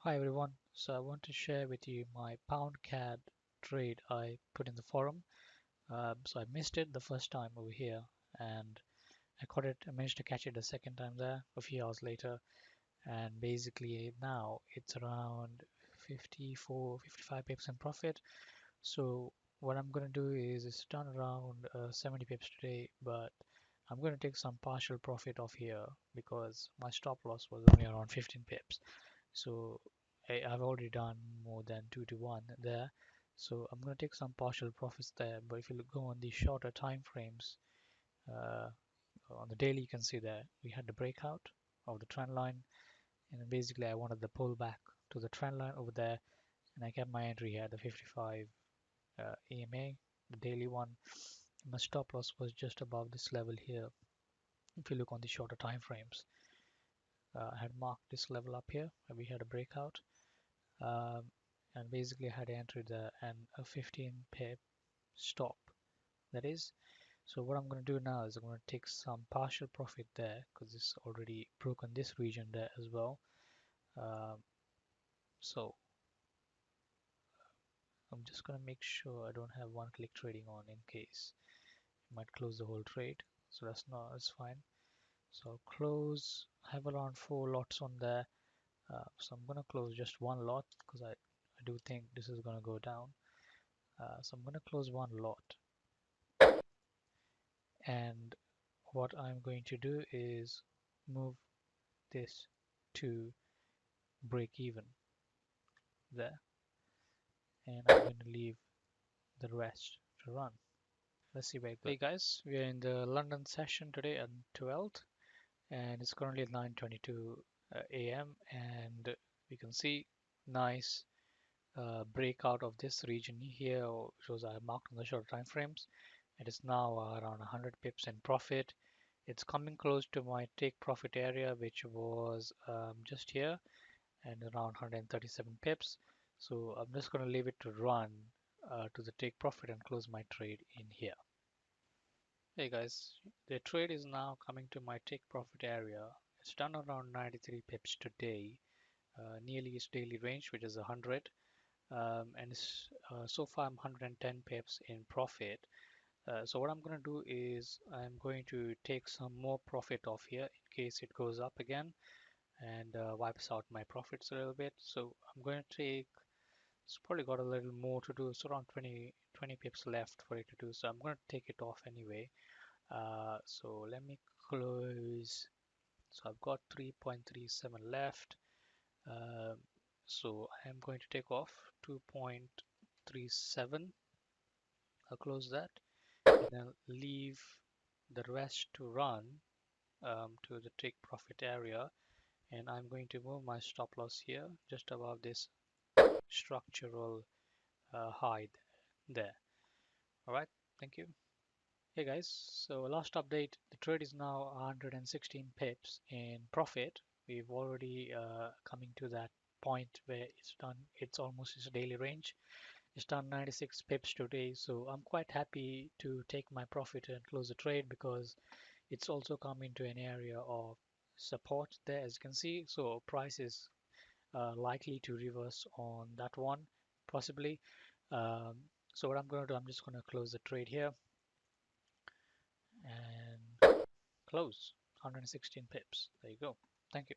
Hi everyone. So I want to share with you my pound CAD trade I put in the forum. So I missed it the first time over here and I caught it. I managed to catch it the second time there a few hours later. And basically now it's around 54, 55 pips in profit. So what I'm going to do is it's done around 70 pips today, but I'm going to take some partial profit off here because my stop loss was only around 15 pips. So I've already done more than 2 to 1 there. So I'm going to take some partial profits there. But if you go on the shorter time frames, uh, on the daily, you can see that we had the breakout of the trend line. And then basically, I wanted the pullback to the trend line over there. And I kept my entry here, the 55 EMA, the daily one. My stop loss was just above this level here. If you look on the shorter time frames, I had marked this level up here. And we had a breakout. Um, and basically I had entered a 15 pip stop, that is. So what I'm going to do now is I'm going to take some partial profit there because it's already broken this region there as well. So I'm just going to make sure I don't have one click trading on in case it might close the whole trade. So that's fine. So I'll close. I have around 4 lots on there. So I'm going to close just one lot because I do think this is going to go down. So I'm going to close one lot. And what I'm going to do is move this to break even there, and I'm going to leave the rest to run. Let's see where it goes. Hey guys, we are in the London session today at 12th and it's currently at 9:22 a.m. and we can see nice breakout of this region here, which was marked on the short time frames. It is now around 100 pips in profit. It's coming close to my take profit area, which was just here and around 137 pips. So I'm just going to leave it to run to the take profit and close my trade in here. Hey guys, the trade is now coming to my take profit area. It's done around 93 pips today, nearly its daily range, which is 100. So far I'm 110 pips in profit. So what I'm going to do is I'm going to take some more profit off here in case it goes up again and wipes out my profits a little bit. So I'm going to take, it's probably got a little more to do. It's around 20 pips left for it to do. So I'm going to take it off anyway. So let me close. So I've got 3.37 left. Um, so I'm going to take off 2.37. I'll close that and then leave the rest to run to the take profit area, and I'm going to move my stop loss here just above this structural high there. All right, thank you. Hey guys, so last update, the trade is now 116 pips in profit. We've already coming to that point where it's done, it's almost its daily range. It's done 96 pips today, so I'm quite happy to take my profit and close the trade because it's also come into an area of support there, as you can see. So price is likely to reverse on that one, possibly. Um, so what I'm going to do, I'm just going to close the trade here and close 116 pips. There you go. Thank you.